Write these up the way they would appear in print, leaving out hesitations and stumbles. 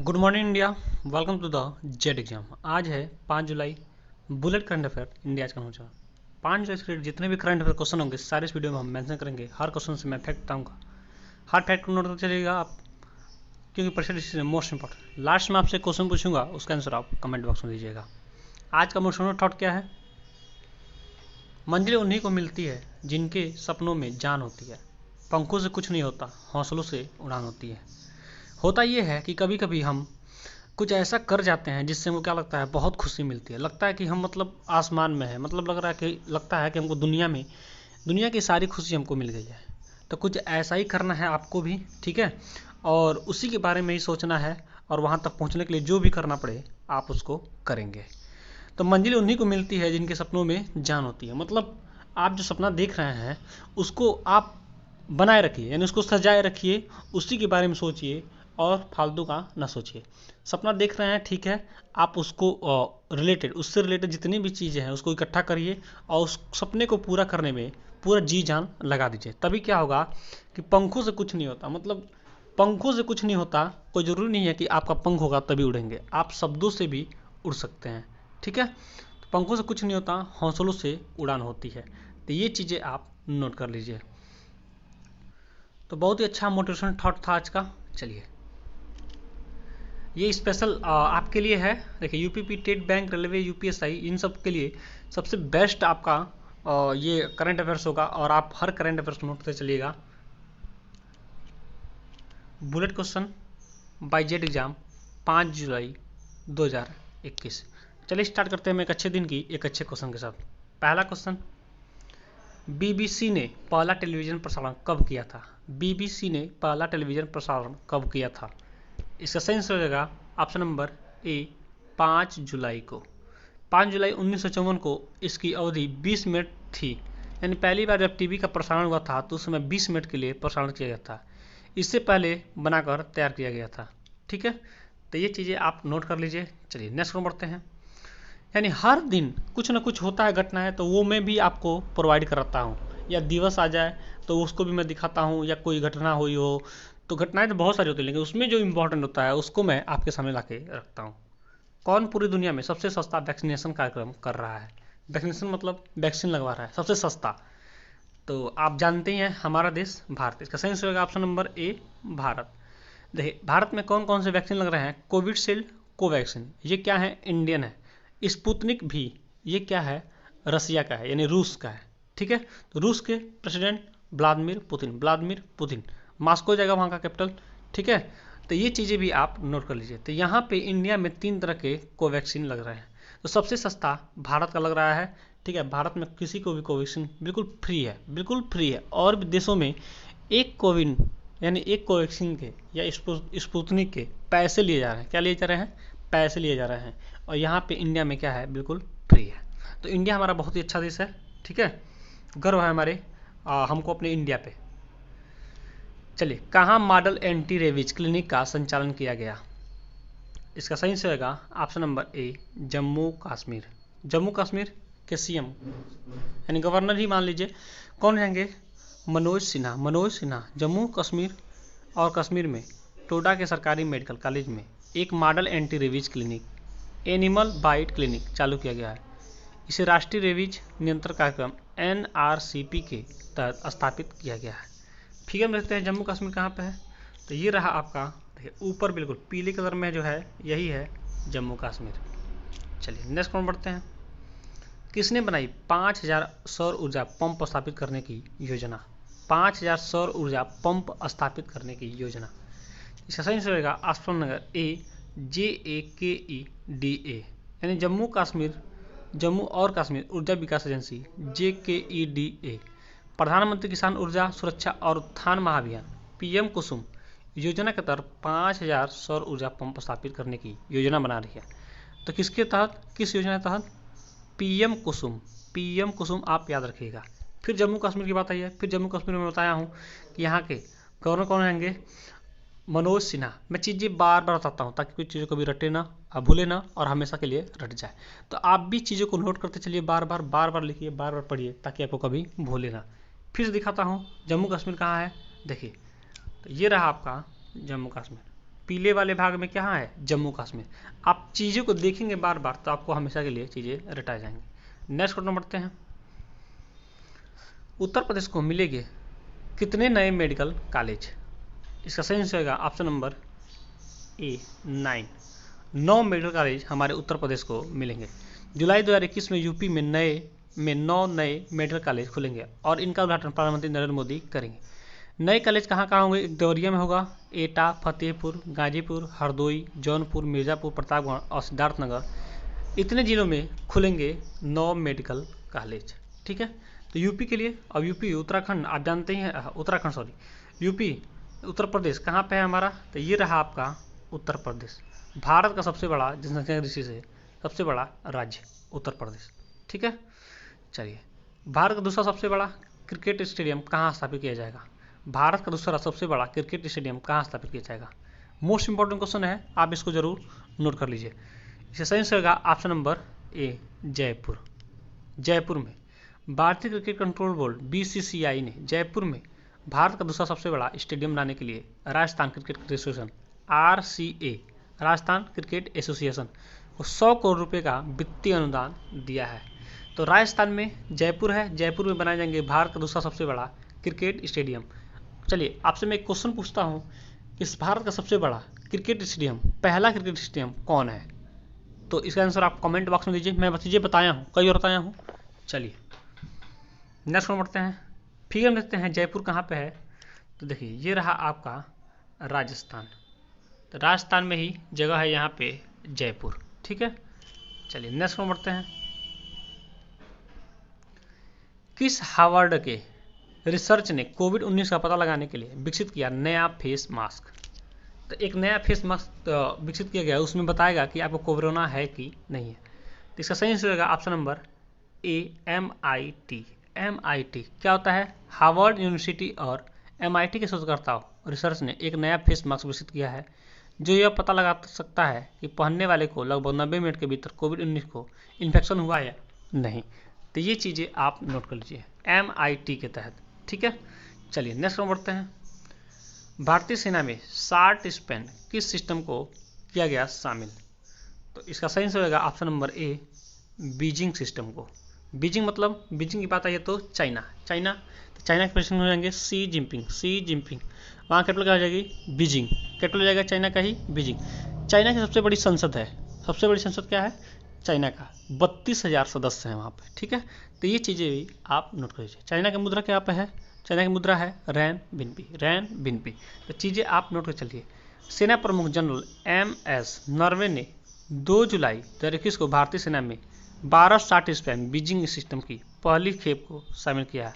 Good morning India. Welcome to the jet exam. आज है 5 जुलाई। बुलेट करंट अफेयर इंडिया का होगा 5 जुलाई से जितने भी करंट अफेयर क्वेश्चन होंगे सारे इस वीडियो में हम मेंशन करेंगे। हर क्वेश्चन से मैं फैक्ट बताऊंगा, हर फैक्ट को नोट करते चलिएगा आप, क्योंकि परीक्षा डिसीजन मोस्ट इंपॉर्टेंट। लास्ट में आपसे क्वेश्चन पूछूंगा, उसका आंसर आप कमेंट बॉक्स में दीजिएगा। आज का मोस्ट थॉट क्या है? मंजिल उन्हीं को मिलती है जिनके सपनों में जान होती है। पंखों से कुछ नहीं होता, हौसलों से उड़ान होती है। होता यह है कि कभी कभी हम कुछ ऐसा कर जाते हैं जिससे हमको क्या लगता है, बहुत खुशी मिलती है। लगता है कि हम आसमान में है, लगता है कि हमको दुनिया की सारी खुशी हमको मिल गई है। तो कुछ ऐसा ही करना है आपको भी, ठीक है, और उसी के बारे में ही सोचना है, और वहाँ तक पहुँचने के लिए जो भी करना पड़े आप उसको करेंगे। तो मंजिल उन्हीं को मिलती है जिनके सपनों में जान होती है। आप जो सपना देख रहे हैं उसको आप बनाए रखिए, यानी उसको सजाए रखिए, उसी के बारे में सोचिए और फालतू का ना सोचिए। सपना देख रहे हैं, ठीक है, आप उसको उससे रिलेटेड जितनी भी चीज़ें हैं उसको इकट्ठा करिए और उस सपने को पूरा करने में पूरा जी जान लगा दीजिए। तभी क्या होगा कि पंखों से कुछ नहीं होता। पंखों से कुछ नहीं होता, कोई ज़रूरी नहीं है कि आपका पंख होगा तभी उड़ेंगे, आप शब्दों से भी उड़ सकते हैं, ठीक है। तो पंखों से कुछ नहीं होता, हौसलों से उड़ान होती है। तो ये चीज़ें आप नोट कर लीजिए। तो बहुत ही अच्छा मोटिवेशन थॉट था आज का। चलिए, ये स्पेशल आपके लिए है। देखिए, UPP, TET bank, railway, UPSI, इन सब के लिए सबसे बेस्ट आपका ये करंट अफेयर्स होगा, और आप हर करंट अफेयर्स नोट करते चलिएगा। Bullet question by jet exam 5 जुलाई 2021। चलिए स्टार्ट करते हैं हम एक अच्छे दिन की एक अच्छे क्वेश्चन के साथ। पहला क्वेश्चन, बीबीसी ने पहला टेलीविजन प्रसारण कब किया था? बीबीसी ने पहला टेलीविजन प्रसारण कब किया था? इसका सही आंसर हो जाएगा ऑप्शन नंबर ए, 5 जुलाई को। 5 जुलाई 1954 को इसकी अवधि 20 मिनट थी, यानी पहली बार जब टीवी का प्रसारण हुआ था तो उस समय 20 मिनट के लिए प्रसारण किया गया था। इससे पहले बनाकर तैयार किया गया था, ठीक है। तो ये चीज़ें आप नोट कर लीजिए। चलिए नेक्स्ट में बढ़ते हैं। यानी हर दिन कुछ ना कुछ होता है, घटना है, तो वो मैं भी आपको प्रोवाइड कराता हूँ। या दिवस आ जाए तो उसको भी मैं दिखाता हूँ, या कोई घटना हुई हो, तो घटनाएं तो बहुत सारी होती है, लेकिन उसमें जो इम्पोर्टेंट होता है उसको मैं आपके सामने ला के रखता हूँ। कौन पूरी दुनिया में सबसे सस्ता वैक्सीनेशन कार्यक्रम कर रहा है? वैक्सीनेशन मतलब वैक्सीन लगवा रहा है सबसे सस्ता। तो आप जानते ही हैं, हमारा देश भारत। इसका सही आंसर होगा ऑप्शन नंबर ए, भारत। देखिए, भारत में कौन कौन से वैक्सीन लग रहे हैं? कोविशील्ड, कोवैक्सीन, ये क्या है? इंडियन है। स्पुतनिक भी, ये क्या है? रसिया का है, यानी रूस का है, ठीक है। तो रूस के प्रेसिडेंट व्लादिमीर पुतिन, मॉस्को जाएगा वहाँ का कैपिटल, ठीक है। तो ये चीज़ें भी आप नोट कर लीजिए। तो यहाँ पे इंडिया में 3 तरह के कोवैक्सीन लग रहे हैं। तो सबसे सस्ता भारत का लग रहा है, ठीक है। भारत में किसी को भी कोवैक्सीन बिल्कुल फ्री है, बिल्कुल फ्री है। और भी देशों में एक कोविन, यानी एक कोवैक्सीन के या स्पुतनिक के पैसे लिए जा रहे हैं। क्या लिए जा रहे हैं? पैसे लिए जा रहे हैं। और यहाँ पे इंडिया में क्या है? बिल्कुल फ्री है। तो इंडिया हमारा बहुत ही अच्छा देश है, ठीक है। गर्व है हमको अपने इंडिया पे। चलिए, कहाँ मॉडल एंटी रेबीज क्लिनिक का संचालन किया गया? इसका सही से होगा ऑप्शन नंबर ए, जम्मू कश्मीर। जम्मू कश्मीर के सीएम यानी गवर्नर ही मान लीजिए, कौन रहेंगे? मनोज सिन्हा जम्मू कश्मीर और कश्मीर में टोडा के सरकारी मेडिकल कॉलेज में एक model anti rabies clinic, animal bite clinic चालू किया गया है। इसे राष्ट्रीय रेबीज नियंत्रण कार्यक्रम NRCP के तहत स्थापित किया गया है। फिगर में देखते हैं जम्मू कश्मीर कहाँ पे है। तो ये रहा आपका, देखिए ऊपर बिल्कुल पीले कलर में जो है, यही है जम्मू कश्मीर। चलिए नेक्स्ट पर बढ़ते हैं। किसने बनाई 5000 सौर ऊर्जा पंप स्थापित करने की योजना? 5000 सौर ऊर्जा पंप स्थापित करने की योजना। इसका सही होगा ऑप्शन नंबर ए, JAKEDA, यानी जम्मू और कश्मीर ऊर्जा विकास एजेंसी, JKEDA, प्रधानमंत्री किसान ऊर्जा सुरक्षा और उत्थान महाअभियान PM कुसुम योजना के तहत 5000 सौर ऊर्जा पंप स्थापित करने की योजना बना रही है। तो किसके तहत, किस योजना के तहत? PM कुसुम आप याद रखिएगा। फिर जम्मू कश्मीर की बात आई है। फिर जम्मू कश्मीर में बताया हूँ कि यहाँ के गवर्नर कौन रहेंगे? मनोज सिन्हा। मैं चीज़ें बार बार बताता हूँ ताकि कुछ चीज़ों को भी रटे ना, भूले ना, और हमेशा के लिए रट जाए। तो आप भी चीज़ों को नोट करते चलिए, बार बार लिखिए, बार बार पढ़िए, ताकि आपको कभी भूले ना। फिर दिखाता हूँ जम्मू कश्मीर कहाँ है। देखिए, तो ये रहा आपका जम्मू कश्मीर, पीले वाले भाग में क्या है, जम्मू कश्मीर। आप चीज़ों को देखेंगे बार बार तो आपको हमेशा के लिए चीज़ें रटा जाएंगी। नेक्स्ट क्वेश्चन बढ़ते हैं। उत्तर प्रदेश को मिलेंगे कितने नए मेडिकल कॉलेज? इसका सही आंसर होगा ऑप्शन नंबर ए 9। 9 मेडिकल कॉलेज हमारे उत्तर प्रदेश को मिलेंगे। जुलाई 2021 में यूपी में 9 नए मेडिकल कॉलेज खुलेंगे और इनका उद्घाटन प्रधानमंत्री नरेंद्र मोदी करेंगे। नए कॉलेज कहाँ कहाँ होंगे? देवरिया में होगा, एटा, फतेहपुर, गाजीपुर, हरदोई, जौनपुर, मिर्ज़ापुर, प्रतापगढ़ और सिद्धार्थनगर, इतने जिलों में खुलेंगे 9 मेडिकल कॉलेज। ठीक है, तो यूपी के लिए, अब यूपी उत्तराखंड आप जानते हैं, उत्तराखंड सॉरी यूपी उत्तर प्रदेश कहाँ पे है हमारा? तो ये रहा आपका उत्तर प्रदेश। भारत का सबसे बड़ा जनसंख्या दृष्टि से सबसे बड़ा राज्य उत्तर प्रदेश। ठीक है, चलिए भारत का दूसरा सबसे बड़ा क्रिकेट स्टेडियम कहाँ स्थापित किया जाएगा? भारत का दूसरा सबसे बड़ा क्रिकेट स्टेडियम कहाँ स्थापित किया जाएगा? मोस्ट इंपॉर्टेंट क्वेश्चन है, आप इसको जरूर नोट कर लीजिए। इसका सही आंसर होगा ऑप्शन नंबर ए जयपुर। जयपुर में भारतीय क्रिकेट कंट्रोल बोर्ड BCCI ने जयपुर में भारत का दूसरा सबसे बड़ा स्टेडियम बनाने के लिए Rajasthan cricket association RCA Rajasthan cricket association को 100 करोड़ रुपए का वित्तीय अनुदान दिया है। तो राजस्थान में जयपुर है, जयपुर में बनाए जाएंगे भारत का दूसरा सबसे बड़ा क्रिकेट स्टेडियम। चलिए आपसे मैं एक क्वेश्चन पूछता हूँ, इस भारत का सबसे बड़ा क्रिकेट स्टेडियम, पहला क्रिकेट स्टेडियम कौन है? तो इसका आंसर आप कमेंट बॉक्स में दीजिए। मैं चीज़ें बताया हूँ, कई बार बताया हूँ। चलिए नेक्स्ट वन बढ़ते हैं। फिगर में देखते हैं जयपुर कहाँ पे है। तो देखिए ये रहा आपका राजस्थान, तो राजस्थान में ही जगह है यहाँ पे जयपुर। ठीक है, चलिए नेक्स्ट वन बढ़ते हैं। किस हार्वर्ड के रिसर्च ने कोविड-19 का पता लगाने के लिए विकसित किया नया फेस मास्क? तो एक नया फेस मास्क विकसित किया गया, उसमें बताएगा कि आपको कोरोना है कि नहीं है। तो इसका सही आंसर होगा ऑप्शन नंबर ए MIT। MIT क्या होता है? हार्वर्ड यूनिवर्सिटी और MIT के शोधकर्ताओं रिसर्च ने एक नया फेस मास्क विकसित किया है जो यह पता लगा सकता है कि पहनने वाले को लगभग 90 मिनट के भीतर कोविड-19 को इन्फेक्शन हुआ या नहीं। तो ये चीज़ें आप नोट कर लीजिए MIT के तहत। ठीक है, चलिए नेक्स्ट में बढ़ते हैं। भारतीय सेना में शार्ट स्पैन किस सिस्टम को किया गया शामिल? तो इसका सही आंसर होगा ऑप्शन नंबर ए बीजिंग सिस्टम को। बीजिंग मतलब बीजिंग की बात आई है तो चाइना। तो चाइना के प्रेसिडेंट हो जाएंगे सी जिनपिंग। वहाँ कैपिटल क्या हो जाएगी? बीजिंग। कैपिटल हो जाएगा चाइना का ही बीजिंग। चाइना की सबसे बड़ी संसद है, सबसे बड़ी संसद क्या है? चाइना का 32,000 सदस्य हैं वहाँ पे। ठीक है, तो ये चीज़ें भी आप नोट कर लीजिए। चाइना की मुद्रा क्या पे है? चाइना की मुद्रा है रैन बिनपी। तो चीज़ें आप नोट कर चलिए। सेना प्रमुख जनरल MS नरवणे ने 2 जुलाई 2021 को भारतीय सेना में 12 शार्ट स्पैन बीजिंग सिस्टम की पहली खेप को शामिल किया है।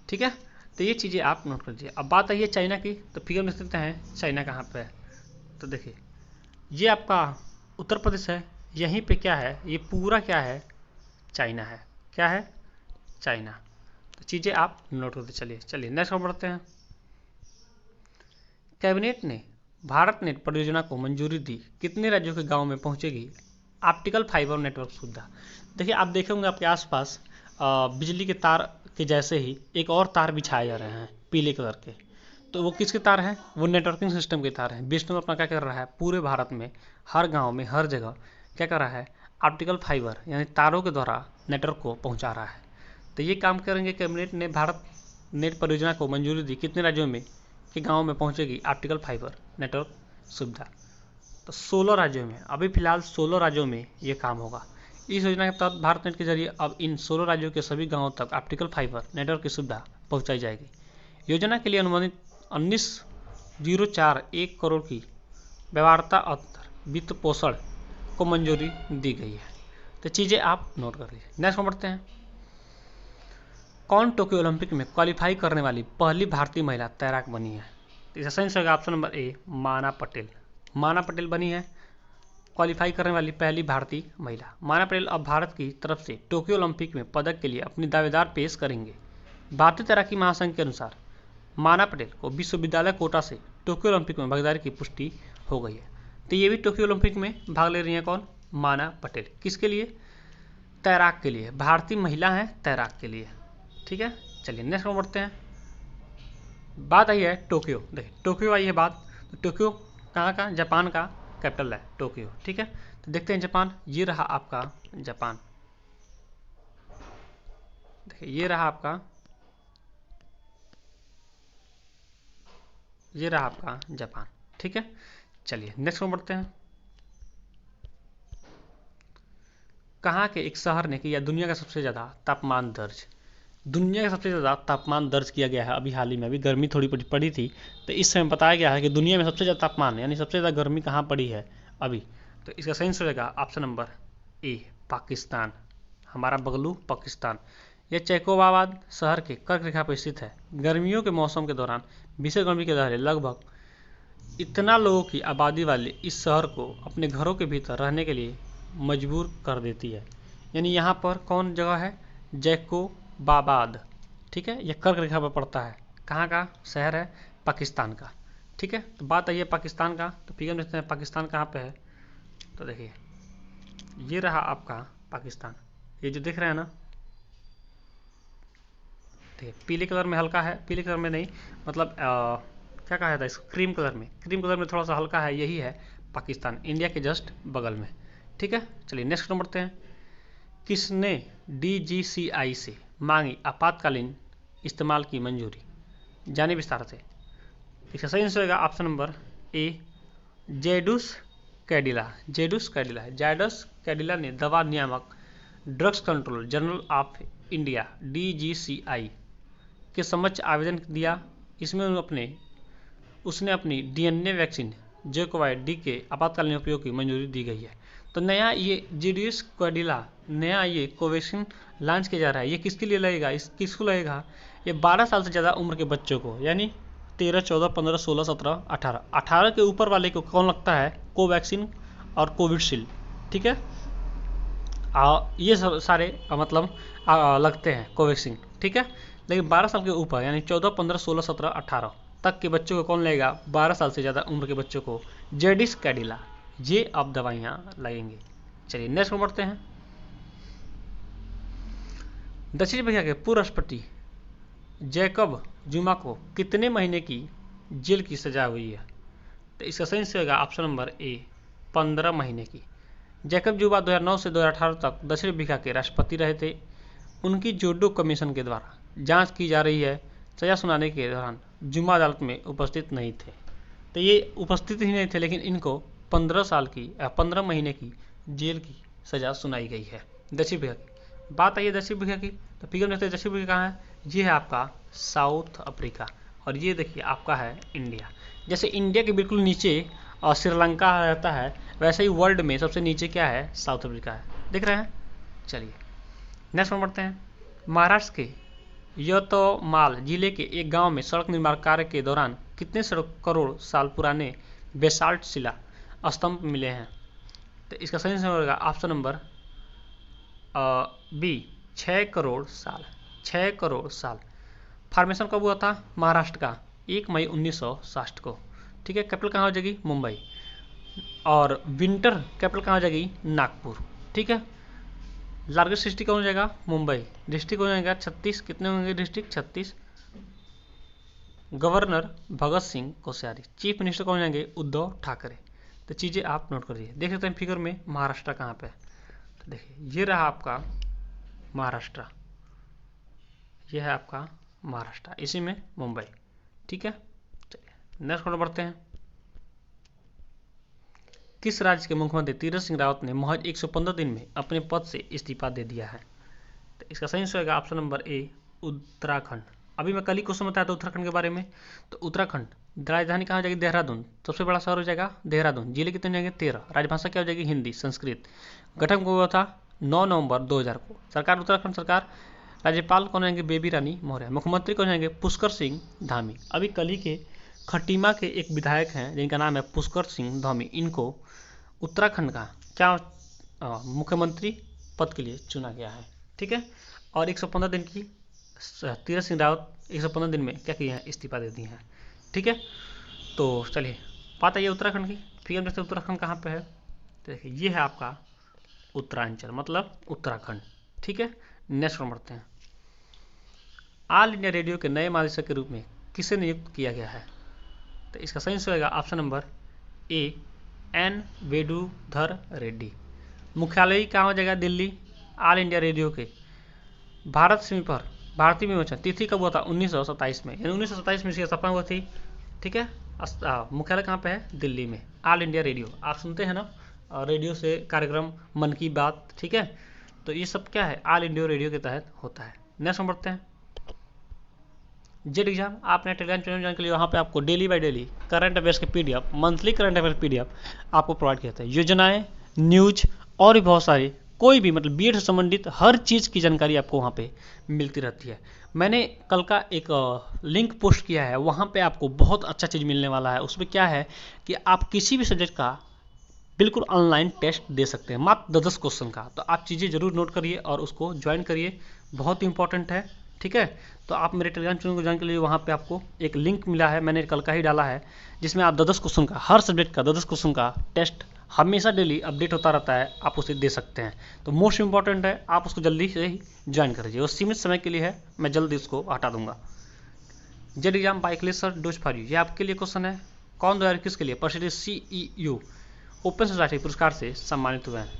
ठीक है, तो ये चीज़ें आप नोट कर लीजिए। अब बात आई है चाइना की, तो फिगर में देखते हैं चाइना कहाँ पे है। तो देखिए ये आपका उत्तर प्रदेश है, यहीं पे क्या है? ये पूरा क्या है? चाइना है। क्या है? चाइना। तो चीज़ें आप नोट करते चलिए नेक्स्ट बढ़ते हैं। कैबिनेट ने भारत नेट परियोजना को मंजूरी दी, कितने राज्यों के गाँव में पहुँचेगी ऑप्टिकल फाइबर नेटवर्क सुविधा? देखिए आप देखे होंगे आपके आसपास बिजली के तार के जैसे ही एक और तार बिछाए जा रहे हैं पीले कलर के, तो वो किसके तार हैं? वो नेटवर्किंग सिस्टम के तार हैं। बीएसएनएल अपना क्या कर रहा है? पूरे भारत में हर गांव में हर जगह क्या कर रहा है? ऑप्टिकल फाइबर यानी तारों के द्वारा नेटवर्क को पहुंचा रहा है। तो ये काम करेंगे। कैबिनेट ने भारत नेट परियोजना को मंजूरी दी, कितने राज्यों में कि गाँव में पहुँचेगी ऑप्टिकल फाइबर नेटवर्क सुविधा? तो 16 राज्यों में, अभी फिलहाल 16 राज्यों में ये काम होगा। इस योजना के तहत भारत नेट के जरिए अब इन 16 राज्यों के सभी गांवों तक ऑप्टिकल फाइबर नेटवर्क की सुविधा पहुंचाई जाएगी। योजना के लिए अनुमानित 19,041 करोड़ की व्यवहार्यता अंतर वित्त पोषण को मंजूरी दी गई है। तो चीज़ें आप नोट कर लीजिए। नेक्स्ट में बढ़ते हैं। कौन टोक्यो ओलंपिक में क्वालिफाई करने वाली पहली भारतीय महिला तैराक बनी है? तो इसका सही होगा ऑप्शन नंबर ए माना पटेल। माना पटेल बनी है क्वालिफाई करने वाली पहली भारतीय महिला। माना पटेल अब भारत की तरफ से टोक्यो ओलंपिक में पदक के लिए अपनी दावेदार पेश करेंगे। भारतीय तैराकी महासंघ के अनुसार माना पटेल को विश्वविद्यालय कोटा से टोक्यो ओलंपिक में भागीदारी की पुष्टि हो गई है। तो ये भी टोक्यो ओलंपिक में भाग ले रही हैं। कौन? माना पटेल। किसके लिए? तैराक के लिए। भारतीय महिला हैं तैराक के लिए। ठीक है, चलिए नेक्स्ट में बढ़ते हैं। बात आई है टोक्यो। देखिए टोक्यो आई है बात, तो टोक्यो कहाँ का? जापान का कैपिटल है टोक्यो। ठीक है, तो देखते हैं जापान। ये रहा आपका जापान। देखिए ये रहा आपका जापान। ठीक है, चलिए नेक्स्ट में बढ़ते हैं। कहाँ के एक शहर ने किया दुनिया का सबसे ज़्यादा तापमान दर्ज? दुनिया का सबसे ज़्यादा तापमान दर्ज किया गया है अभी हाल ही में। अभी गर्मी थोड़ी पड़ी थी, तो इस समय बताया गया है कि दुनिया में सबसे ज़्यादा तापमान यानी सबसे ज़्यादा गर्मी कहाँ पड़ी है अभी। तो इसका सही आंसर रहेगा ऑप्शन नंबर ए, पाकिस्तान। हमारा बगलू पाकिस्तान। यह चेकोबाबाद शहर के कर्क रेखा पर स्थित है। गर्मियों के मौसम के दौरान भीषण गर्मी के दौरान लगभग इतना लोगों की आबादी वाले इस शहर को अपने घरों के भीतर रहने के लिए मजबूर कर देती है। यानी यहाँ पर कौन जगह है? जैकोबाबाद। ठीक है, यह कर्क रेखा पर पड़ता है। कहाँ का शहर है? पाकिस्तान का। ठीक है, तो बात आई है पाकिस्तान का, तो फिगर देखते हैं पाकिस्तान कहाँ पे है। तो देखिए ये रहा आपका पाकिस्तान। ये जो दिख रहा है ना, देखिए पीले कलर में हल्का है, पीले कलर में नहीं, मतलब क्या कहा था इसको, क्रीम कलर में, क्रीम कलर में थोड़ा सा हल्का है, यही है पाकिस्तान, इंडिया के जस्ट बगल में। ठीक है, चलिए नेक्स्ट नंबर बढ़ते हैं। किसने DGCI से मांगी आपातकालीन इस्तेमाल की मंजूरी? जाने विस्तार से। इसका सही आंसर होगा option number A, Zydus Cadila. Zydus Cadila ने दवा नियामक drugs control general of India DGCI के समक्ष आवेदन दिया। इसमें उसने अपनी DNA वैक्सीन जोकोवाइड डी के आपातकालीन उपयोग की मंजूरी दी गई है। तो नया ये जेडीएस कैडिला, नया ये कोवैक्सीन लॉन्च किया जा रहा है। ये किसके लिए लगेगा? किसको लगेगा? ये 12 साल से ज़्यादा उम्र के बच्चों को, यानी 13, 14, 15, 16, 17, 18 के ऊपर वाले को कौन लगता है? कोवैक्सीन और कोविशील्ड। ठीक है, ये सब सारे मतलब लगते हैं कोवैक्सीन। ठीक है, लेकिन 12 साल के ऊपर यानी 14, 15, 16, 17, 18 तक के बच्चों को कौन लेगा? 12 साल से ज़्यादा उम्र के बच्चों को जेडिस कैडिला, ये अब दवाइयाँ लगेंगे। चलिए नेक्स्ट में बढ़ते हैं। दक्षिण अफ्रीका के पूर्व राष्ट्रपति जैकब जुमा को कितने महीने की जेल की सजा हुई है? तो इसका सही आंसर होगा ऑप्शन नंबर ए, 15 महीने की। जैकब जुमा 2009 से 2018 तक दक्षिण अफ्रीका के राष्ट्रपति रहे थे। उनकी जोडो कमीशन के द्वारा जांच की जा रही है। सजा सुनाने के दौरान जुमा अदालत में उपस्थित नहीं थे। तो ये उपस्थित ही नहीं थे, लेकिन इनको 15 महीने की जेल की सजा सुनाई गई है दक्षिण अफ्रीका की। बात आई है दक्षिण अफ्रीका की, तो फिगर में दक्षिण अफ्रीका कहाँ है? ये है आपका साउथ अफ्रीका, और ये देखिए आपका है इंडिया। जैसे इंडिया के बिल्कुल नीचे और श्रीलंका रहता है, वैसे ही वर्ल्ड में सबसे नीचे क्या है? साउथ अफ्रीका है। देख रहे हैं? चलिए नेक्स्ट में बढ़ते हैं। महाराष्ट्र के यवतमाल जिले के एक गांव में सड़क निर्माण कार्य के दौरान कितने करोड़ साल पुराने बेसाल्ट शिला स्तंभ मिले हैं? तो इसका सही आंसर होगा ऑप्शन नंबर बी, 6 करोड़ साल। 6 करोड़ साल। फॉर्मेशन कब हुआ था महाराष्ट्र का? 1 मई 1960 को। ठीक है, कैपिटल कहाँ हो जाएगी? मुंबई। और विंटर कैपिटल कहाँ हो जाएगी? नागपुर। ठीक है, लार्जेस्ट डिस्ट्रिक्ट कौन हो जाएगा? मुंबई। डिस्ट्रिक्ट हो जाएगा 36। कितने होंगे district? 36। Governor Bhagat Singh Koshyari. Chief minister कौन जाएंगे? उद्धव ठाकरे। तो चीज़ें आप नोट करिए। देख सकते हैं फिगर में महाराष्ट्र कहाँ पे है। तो देखिए ये रहा आपका महाराष्ट्र, ये है आपका महाराष्ट्र, इसी में मुंबई। ठीक है, चलिए नेक्स्ट पर बढ़ते हैं। किस राज्य के मुख्यमंत्री तीरथ सिंह रावत ने महज 115 दिन में अपने पद से इस्तीफा दे दिया है? तो इसका सही आंसर होगा ऑप्शन नंबर ए, उत्तराखंड। अभी मैं कल ही क्वेश्चन बताया था उत्तराखंड के बारे में। तो उत्तराखंड राजधानी कहाँ हो जाएगी? देहरादून। सबसे बड़ा शहर हो जाएगा देहरादून। जिले कितने हो जाएंगे? 13। राजभाषा क्या हो जाएगी? हिंदी, संस्कृत। गठन को हुआ था 9 नवंबर 2000 को। सरकार उत्तराखंड सरकार। राज्यपाल कौन जाएंगे? बेबी रानी मौर्य। मुख्यमंत्री कौन जाएंगे? पुष्कर सिंह धामी। अभी कल ही के खटीमा के एक विधायक हैं जिनका नाम है पुष्कर सिंह धामी, इनको उत्तराखंड का क्या मुख्यमंत्री पद के लिए चुना गया है। ठीक है, और 115 दिन की तीरथ सिंह रावत 115 दिन में क्या किए हैं? इस्तीफा दे दिए हैं। ठीक है, तो चलिए बात आइए उत्तराखंड की। फिर देखते हैं उत्तराखंड कहाँ पे है। तो देखिए ये है आपका उत्तरांचल, मतलब उत्तराखंड। ठीक है, नेक्स्ट पर बढ़ते हैं। ऑल इंडिया रेडियो के नए महानिदेशक के रूप में किसे नियुक्त किया गया है? तो इसका सही आंसर होगा option number A N Venudhar Reddy. मुख्यालय कहाँ हो जाएगा? दिल्ली। ऑल इंडिया रेडियो के भारत सिमी पर भारतीय विमोचन तिथि कब हुआ था? 1927 में, यानी 1927 में इसकी स्थापना हुई थी। ठीक है, मुख्यालय कहाँ पे है? दिल्ली में। ऑल इंडिया रेडियो आप सुनते हैं ना, रेडियो से कार्यक्रम मन की बात, ठीक है, तो ये सब क्या है? ऑल इंडिया रेडियो के तहत होता है। नेक्स्ट हम बढ़ते हैं, जेड एग्जाम। आपने टेलीग्राम चैनल ज्वाइन के लिए, वहाँ पे आपको daily by daily current affairs के PDF, monthly current affairs PDF आपको प्रोवाइड किया जाता है। योजनाएं, न्यूज और भी बहुत सारी, कोई भी मतलब बीएड से संबंधित हर चीज़ की जानकारी आपको वहाँ पे मिलती रहती है। मैंने कल का एक लिंक पोस्ट किया है, वहाँ पे आपको बहुत अच्छा चीज़ मिलने वाला है। उसमें क्या है कि आप किसी भी सब्जेक्ट का बिल्कुल ऑनलाइन टेस्ट दे सकते हैं, मात्र 10 क्वेश्चन का। तो आप चीज़ें जरूर नोट करिए और उसको ज्वाइन करिए, बहुत इंपॉर्टेंट है। ठीक है, तो आप मेरे टेलीग्राम चैनल को ज्वाइन कर लीजिए, वहाँ पे आपको एक लिंक मिला है, मैंने कल का ही डाला है, जिसमें आप 10 क्वेश्चन का, हर सब्जेक्ट का 10 क्वेश्चन का टेस्ट हमेशा डेली अपडेट होता रहता है, आप उसे दे सकते हैं। तो मोस्ट इंपॉर्टेंट है, आप उसको जल्दी से ही ज्वाइन कर लीजिए। वो सीमित समय के लिए है, मैं जल्दी उसको हटा दूंगा। Z exam by closer dose for you, ये आपके लिए क्वेश्चन है। कौन 2021 के लिए प्रेसिडेंट CEU ओपन सोसाइटी पुरस्कार से सम्मानित हुए हैं?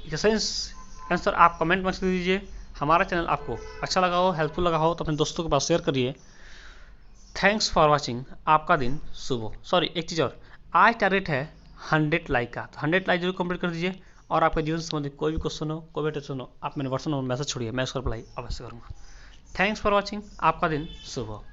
इसका सही आंसर आप कमेंट में कर दीजिए। हमारा चैनल आपको अच्छा लगा हो, हेल्पफुल लगा हो, तो अपने दोस्तों के पास शेयर करिए। थैंक्स फॉर वॉचिंग, आपका दिन शुभ हो। सॉरी, एक चीज़ और, आज टारगेट है 100 लाइक का, तो 100 लाइक जरूर कंप्लीट कर दीजिए। और आपका जीवन से संबंधित कोई भी क्वेश्चन हो, कोई भी टेंशन हो, आप मेरे व्हाट्सएप नंबर मैसेज छोड़िए, मैं उसका रिप्लाई अवश्य करूँगा। थैंक्स फॉर वॉचिंग, आपका दिन शुभ हो।